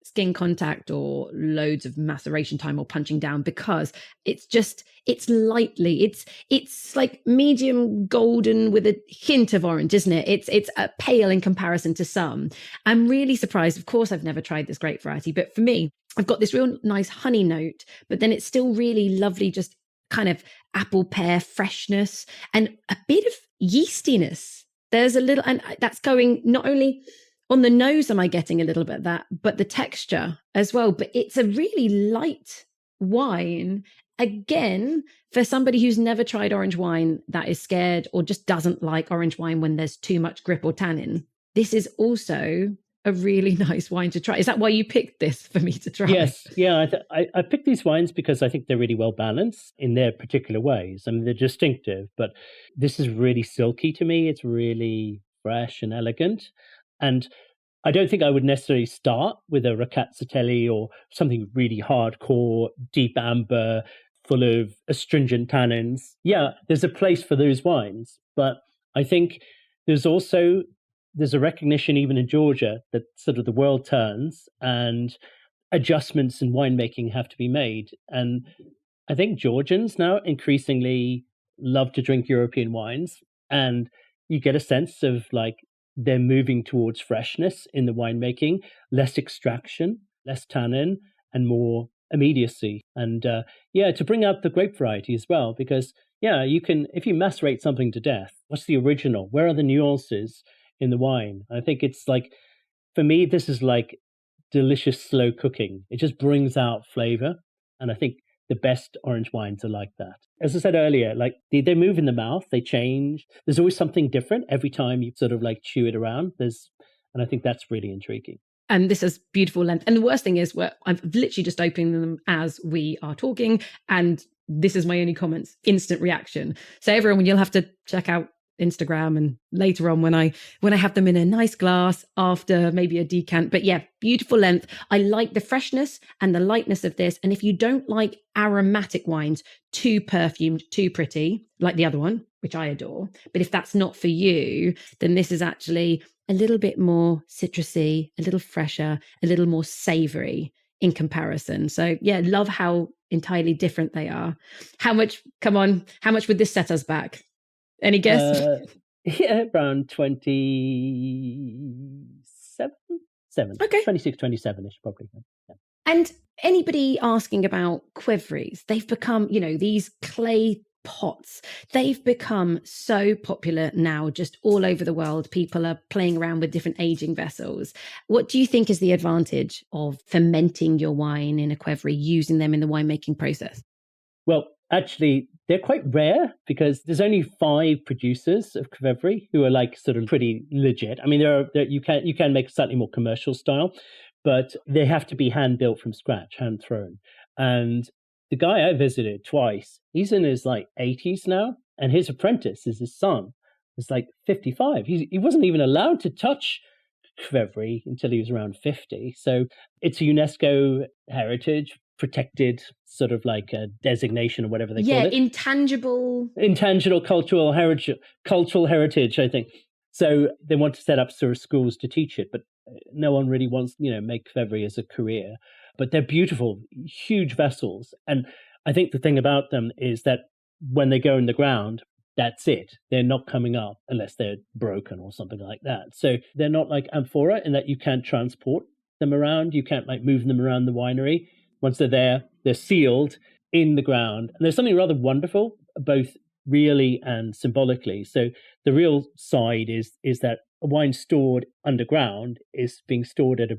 skin contact or loads of maceration time or punching down, because it's like medium golden with a hint of orange, isn't it? It's a pale in comparison to some. I'm really surprised. Of course, I've never tried this grape variety, but for me, I've got this real nice honey note, but then it's still really lovely, just kind of apple pear freshness and a bit of yeastiness. There's a little, and that's going not only on the nose, am I getting a little bit of that, but the texture as well. But it's a really light wine. Again, for somebody who's never tried orange wine, that is scared or just doesn't like orange wine when there's too much grip or tannin, this is also a really nice wine to try. Is that why you picked this for me to try? Yes. Yeah. I picked these wines because I think they're really well balanced in their particular ways. I mean, they're distinctive, but this is really silky to me. It's really fresh and elegant. And I don't think I would necessarily start with a Rakatsatelli or something really hardcore, deep amber, full of astringent tannins. Yeah, there's a place for those wines. But I think there's a recognition even in Georgia that sort of the world turns and adjustments in winemaking have to be made. And I think Georgians now increasingly love to drink European wines. And you get a sense of, like, they're moving towards freshness in the winemaking, less extraction, less tannin, and more immediacy. And to bring out the grape variety as well, because you can, if you macerate something to death, what's the original? Where are the nuances in the wine? I think it's like, for me, this is like delicious slow cooking. It just brings out flavor. And I think the best orange wines are like that. As I said earlier, like they move in the mouth, they change. There's always something different every time you sort of like chew it around. And I think that's really intriguing. And this is beautiful length. And the worst thing is, I'm literally just opening them as we are talking, and this is my only comments, instant reaction. So everyone, you'll have to check out Instagram and later on when I have them in a nice glass after maybe a decant. But yeah, beautiful length. I like the freshness and the lightness of this. And if you don't like aromatic wines, too perfumed, too pretty, like the other one, which I adore, but if that's not for you, then this is actually a little bit more citrusy, a little fresher, a little more savory in comparison. So yeah, love how entirely different they are. How much would this set us back? Any guess? Around 27. Okay. 26, 27-ish, probably. Yeah. And anybody asking about Qvevris, they've become, these clay pots. They've become so popular now, just all over the world. People are playing around with different aging vessels. What do you think is the advantage of fermenting your wine in a Qvevri, using them in the winemaking process? Well, actually, they're quite rare because there's only 5 producers of Qvevri who are like sort of pretty legit. I mean, you can make a slightly more commercial style, but they have to be hand built from scratch, hand thrown. And the guy I visited twice, he's in his like 80s now, and his apprentice is his son. It's like 55. He wasn't even allowed to touch Qvevri until he was around 50. So it's a UNESCO heritage protected sort of like a designation or whatever they call it. Intangible cultural heritage, I think. So they want to set up sort of schools to teach it, but no one really wants, make Qvevri as a career. But they're beautiful, huge vessels. And I think the thing about them is that when they go in the ground, that's it. They're not coming up unless they're broken or something like that. So they're not like amphora in that you can't transport them around. You can't like move them around the winery. Once they're there, they're sealed in the ground. And there's something rather wonderful, both really and symbolically. So the real side is that a wine stored underground is being stored at a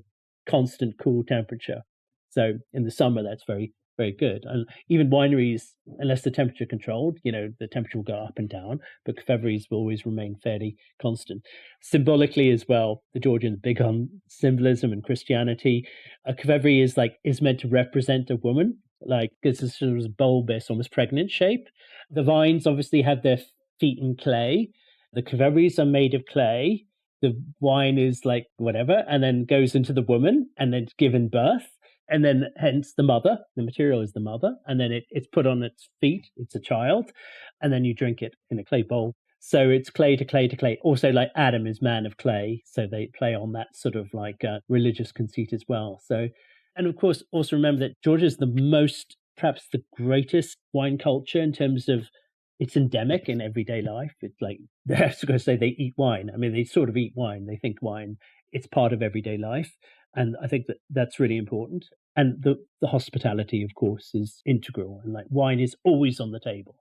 constant cool temperature. So in the summer, that's very, very good. And even wineries, unless the temperature controlled, the temperature will go up and down, but Qvevris will always remain fairly constant. Symbolically as well, the Georgians big on symbolism and Christianity. A Qvevri is meant to represent a woman, like it's a sort of bulbous, almost pregnant shape. The vines obviously have their feet in clay. The Qvevris are made of clay. The wine is like whatever, and then goes into the woman and then given birth. And then hence the material is the mother, and then it's put on its feet, it's a child, and then you drink it in a clay bowl. So it's clay to clay to clay. Also, like Adam is man of clay, so they play on that sort of like religious conceit as well. So, and of course, also remember that Georgia is perhaps the greatest wine culture in terms of it's endemic in everyday life. It's like, I was going to say they eat wine. I mean, they sort of eat wine. They think wine. It's part of everyday life. And I think that's really important. And the hospitality, of course, is integral. And like wine is always on the table,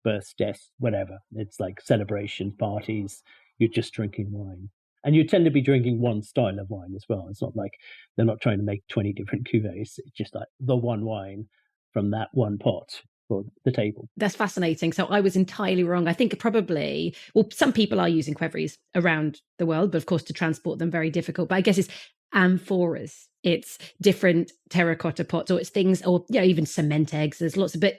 births, deaths, whatever. It's like celebration, parties, you're just drinking wine. And you tend to be drinking one style of wine as well. It's not like they're not trying to make 20 different cuvées. It's just like the one wine from that one pot for the table. That's fascinating. So I was entirely wrong. I think probably, some people are using Qvevris around the world, but of course to transport them, very difficult. But I guess it's amphoras. It's different terracotta pots, or it's things, or even cement eggs. There's lots of, but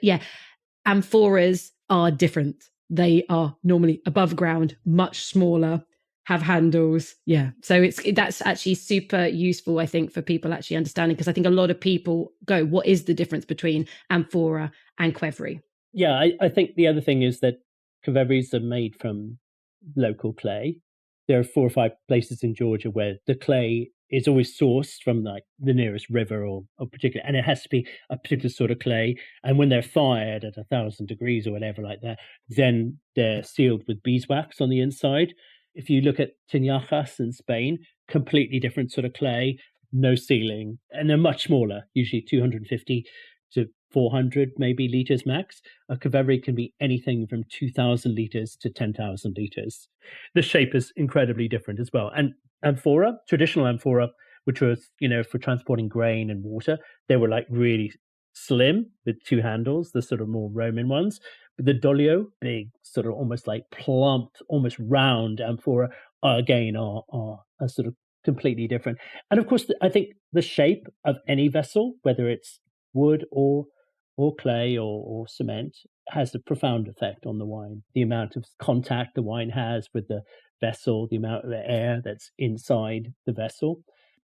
amphoras are different. They are normally above ground, much smaller, have handles. So that's actually super useful, I think, for people actually understanding, because I think a lot of people go, what is the difference between amphora and Qvevri? Yeah, I think the other thing is that Qvevris are made from local clay. There are 4 or 5 places in Georgia where the clay is always sourced from like the nearest river or particular, and it has to be a particular sort of clay. And when they're fired at 1,000 degrees or whatever like that, then they're sealed with beeswax on the inside. If you look at Tinajas in Spain, completely different sort of clay, no sealing, and they're much smaller, usually 250 to 400 maybe liters max. A Qvevri can be anything from 2,000 liters to 10,000 liters. The shape is incredibly different as well. And amphora, traditional amphora, which was, for transporting grain and water, they were like really slim with 2 handles, the sort of more Roman ones. But the doglio, big, sort of almost like plump, almost round amphora, again, are sort of completely different. And of course, I think the shape of any vessel, whether it's wood or clay or cement, has a profound effect on the wine. The amount of contact the wine has with the vessel, the amount of air that's inside the vessel.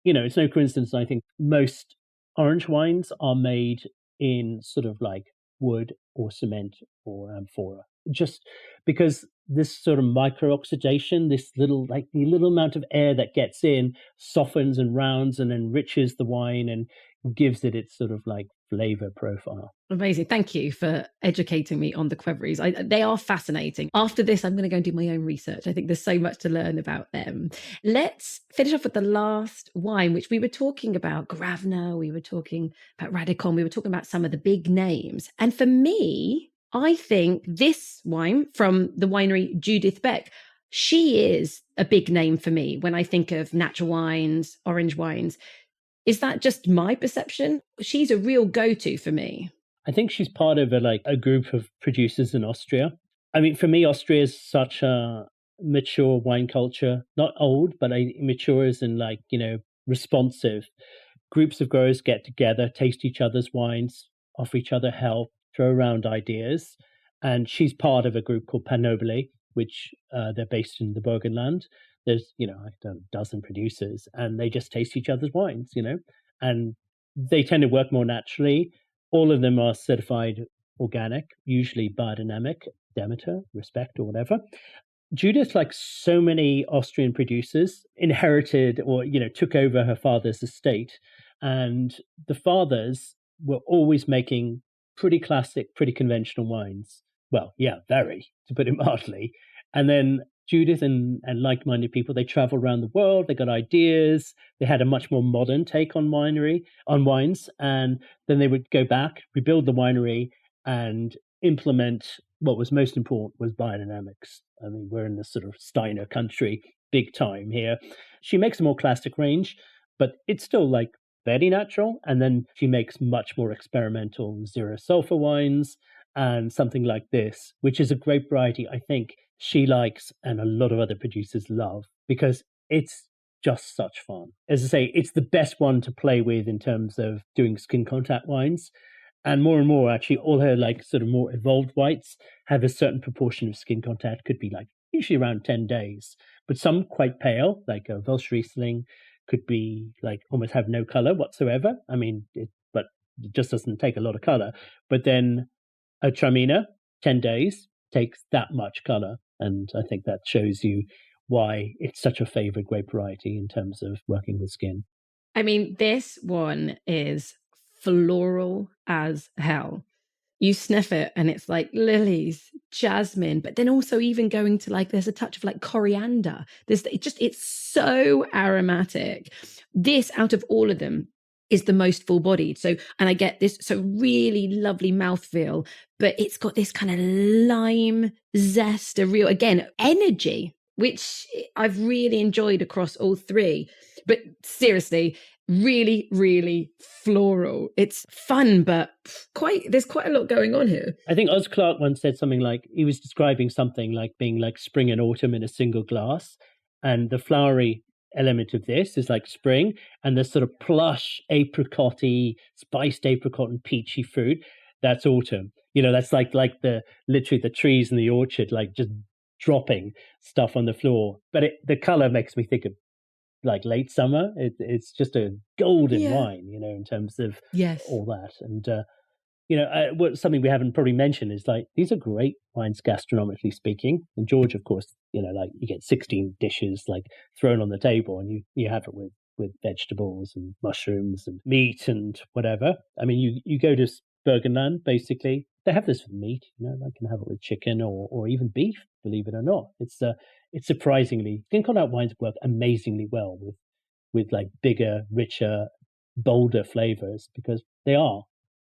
It's no coincidence. I think most orange wines are made in sort of like wood or cement or amphora, just because this sort of micro-oxidation, the little amount of air that gets in softens and rounds and enriches the wine and gives it its sort of like flavor profile. Amazing. Thank you for educating me on the Qvevris. They are fascinating. After this, I'm going to go and do my own research. I think there's so much to learn about them. Let's finish off with the last wine, which we were talking about Gravna, we were talking about Radicon, we were talking about some of the big names. And for me, I think this wine from the winery Judith Beck, she is a big name for me when I think of natural wines, orange wines. Is that just my perception? She's a real go-to for me. I think she's part of a group of producers in Austria. I mean, for me, Austria is such a mature wine culture, not old, but mature as in responsive. Groups of growers get together, taste each other's wines, offer each other help, throw around ideas. And she's part of a group called Panobile, which they're based in the Burgenland. There's, a dozen producers, and they just taste each other's wines, and they tend to work more naturally. All of them are certified organic, usually biodynamic, Demeter, Respect, or whatever. Judith, like so many Austrian producers, inherited or, took over her father's estate. And the fathers were always making pretty classic, pretty conventional wines. Well, yeah, very, to put it mildly. And then Judith and like-minded people, they travel around the world, they got ideas, they had a much more modern take on wines, and then they would go back, rebuild the winery, and implement what was most important was biodynamics. I mean, we're in this sort of Steiner country, big time here. She makes a more classic range, but it's still like very natural. And then she makes much more experimental zero sulfur wines and something like this, which is a great variety I think she likes and a lot of other producers love because it's just such fun. As I say, it's the best one to play with in terms of doing skin contact wines. And more, actually, all her sort of more evolved whites have a certain proportion of skin contact, could be usually around 10 days. But some quite pale, like a Welsh Riesling, could be almost have no color whatsoever. I mean, but it just doesn't take a lot of color. But then a Traminer, 10 days, takes that much color. And I think that shows you why it's such a favorite grape variety in terms of working with skin. I mean, this one is floral as hell. You sniff it and it's like lilies, jasmine, but then also even going to there's a touch of coriander. It's so aromatic. This out of all of them is the most full bodied. So, and I get this, so really lovely mouthfeel, but it's got this kind of lime zest, a real, again, energy, which I've really enjoyed across all three. But seriously, really, really floral. It's fun, but there's quite a lot going on here. I think Oz Clarke once said something he was describing something like being like spring and autumn in a single glass. And the flowery element of this is like spring, and the sort of plush apricot-y, spiced apricot and peachy fruit, that's autumn. That's like literally the trees in the orchard, just dropping stuff on the floor. But the color makes me think of late summer. It's just a golden wine, in terms of all that. And something we haven't probably mentioned is these are great wines gastronomically speaking. And George, of course, you get 16 dishes thrown on the table, and you have it with vegetables and mushrooms and meat and whatever. I mean, you go to Burgenland, basically they have this with meat. They can have it with chicken or even beef. Believe it or not, it's surprisingly, skin contact wines work amazingly well with bigger, richer, bolder flavors because they are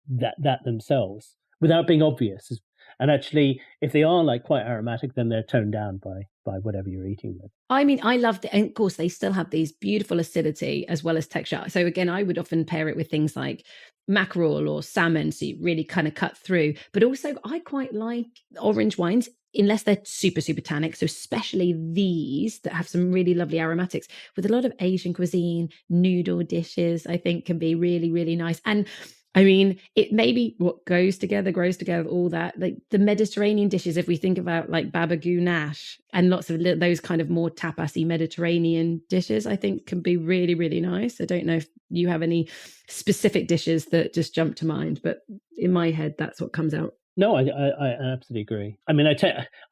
that themselves without being obvious. And actually, if they are quite aromatic, then they're toned down by whatever you're eating with. I mean, I love and of course they still have these beautiful acidity as well as texture. So again, I would often pair it with things like mackerel or salmon, so you really kind of cut through. But also I quite like orange wines unless they're super, super tannic. So especially these that have some really lovely aromatics with a lot of Asian cuisine, noodle dishes, I think can be really, really nice. And I mean, it maybe what goes together, grows together, all that, the Mediterranean dishes, if we think about baba gounache and lots of those kind of more tapasy Mediterranean dishes, I think can be really, really nice. I don't know if you have any specific dishes that just jump to mind, but in my head, that's what comes out. No, I absolutely agree. I mean, I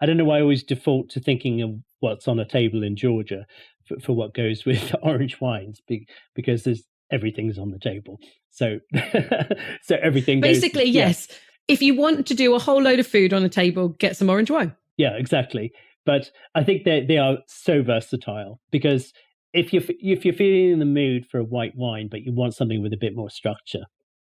don't know why I always default to thinking of what's on a table in Georgia for what goes with orange wines, because everything's on the table. So everything basically goes, yes. If you want to do a whole load of food on a table, get some orange wine. Yeah, exactly. But I think they are so versatile because if you're feeling in the mood for a white wine, but you want something with a bit more structure,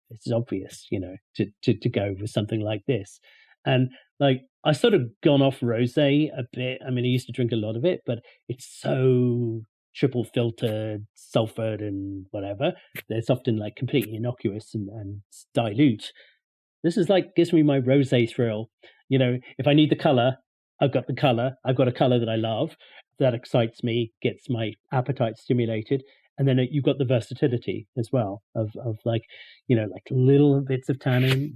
it's obvious, to go with something like this. And like, I sort of gone off rosé a bit. I mean, I used to drink a lot of it, but it's so triple filtered, sulfured and whatever. It's often like completely innocuous and dilute. This is like, gives me my rosé thrill. You know, if I need the color, I've got the color. I've got a color that I love. That excites me, gets my appetite stimulated. And then you've got the versatility as well of like, you know, like little bits of tannin,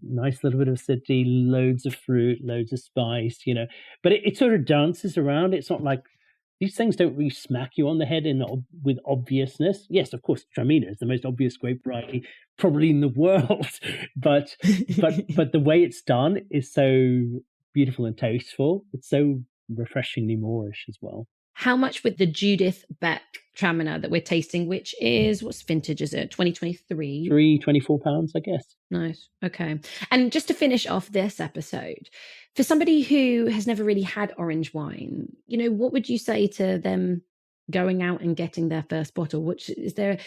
nice little bit of acidity, loads of fruit, loads of spice, you know, but it sort of dances around. It's not like, these things don't really smack you on the head with obviousness. Yes, of course, Traminer is the most obvious grape variety probably in the world, but the way it's done is so beautiful and tasteful. It's so refreshingly Moorish as well. How much with the Judith Beck Traminer that we're tasting, which is, what's vintage is it? 2023? £24, I guess. Nice. Okay. And just to finish off this episode, for somebody who has never really had orange wine, you know, what would you say to them going out and getting their first bottle? Which is there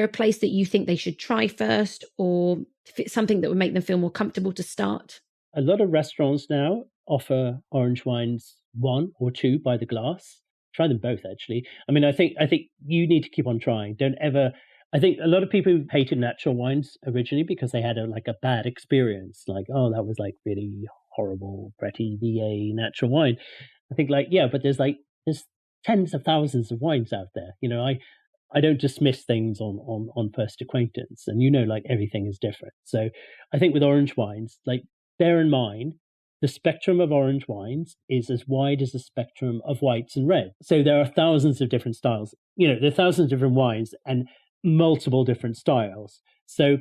a place that you think they should try first, or something that would make them feel more comfortable to start? A lot of restaurants now offer orange wines 1 or 2 by the glass. Try them both, actually. I mean, I think you need to keep on trying. Don't ever. I think a lot of people hated natural wines originally because they had a bad experience. Like, oh, that was like really horrible, Bretty VA natural wine. I think but there's tens of thousands of wines out there. You know, I don't dismiss things on first acquaintance, and you know, like everything is different. So I think with orange wines, like, bear in mind, the spectrum of orange wines is as wide as the spectrum of whites and reds. So there are thousands of different styles. You know, there are thousands of different wines and multiple different styles. So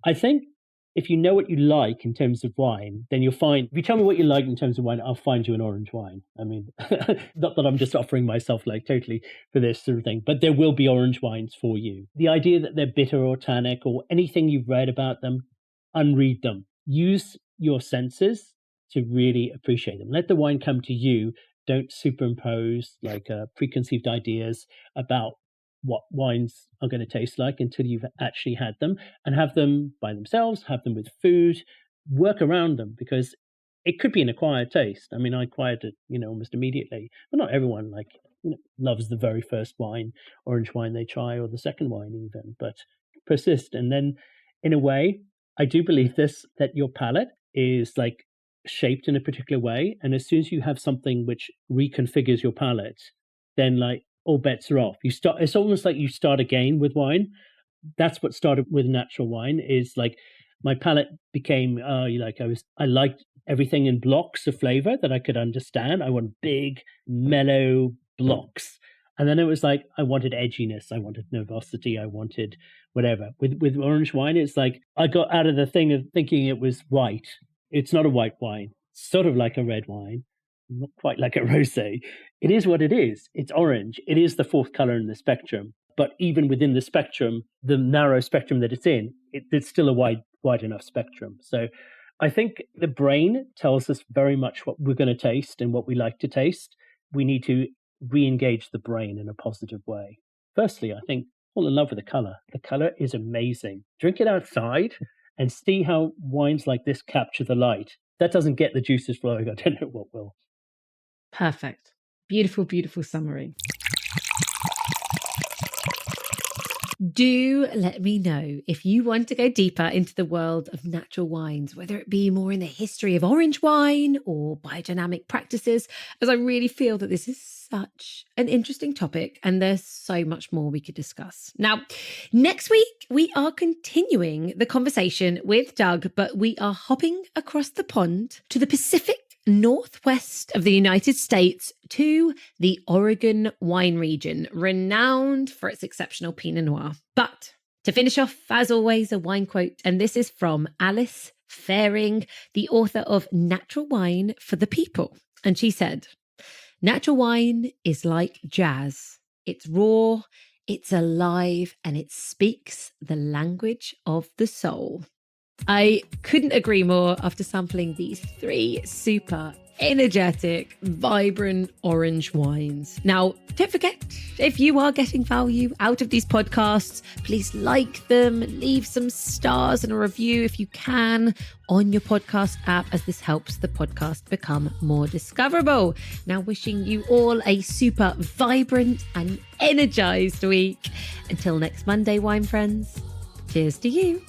I think if you know what you like in terms of wine, then you'll find, if you tell me what you like in terms of wine, I'll find you an orange wine. I mean, not that I'm just offering myself like totally for this sort of thing, but there will be orange wines for you. The idea that they're bitter or tannic or anything you've read about them, unread them. Use your senses to really appreciate them. Let the wine come to you. Don't superimpose preconceived ideas about what wines are going to taste like until you've actually had them, and have them by themselves, have them with food, work around them, because it could be an acquired taste. I mean, I acquired it, almost immediately, but not everyone loves the very first orange wine they try, or the second wine even, but persist. And then in a way, I do believe that your palate is shaped in a particular way, and as soon as you have something which reconfigures your palate, then all bets are off. It's almost like you start again with wine. That's what started with natural wine, is my palate became I liked everything in blocks of flavor that I could understand. I want big mellow blocks. And then it was I wanted edginess, I wanted nervosity, I wanted whatever. With orange wine, it's I got out of the thing of thinking it was white. It's not a white wine, sort of like a red wine, not quite like a rosé. It is what it is. It's orange. It is the fourth color in the spectrum. But even within the spectrum, the narrow spectrum that it's in, it's still a wide enough spectrum. So I think the brain tells us very much what we're going to taste and what we like to taste. We need to re-engage the brain in a positive way. Firstly, I think fall in love with the color. The color is amazing. Drink it outside and see how wines like this capture the light. That doesn't get the juices flowing. I don't know what will. Perfect. Beautiful, beautiful summary. Do let me know if you want to go deeper into the world of natural wines, whether it be more in the history of orange wine or biodynamic practices, as I really feel that this is such an interesting topic and there's so much more we could discuss. Now, next week, we are continuing the conversation with Doug, but we are hopping across the pond to the Pacific Northwest of the United States to the Oregon wine region, renowned for its exceptional Pinot Noir. But to finish off, as always, a wine quote, and this is from Alice Faring, the author of Natural Wine for the People. And she said, "Natural wine is like jazz. It's raw, it's alive, and it speaks the language of the soul." I couldn't agree more after sampling these 3 super energetic, vibrant orange wines. Now, don't forget, if you are getting value out of these podcasts, please like them, leave some stars and a review if you can on your podcast app, as this helps the podcast become more discoverable. Now, wishing you all a super vibrant and energized week. Until next Monday, wine friends, cheers to you.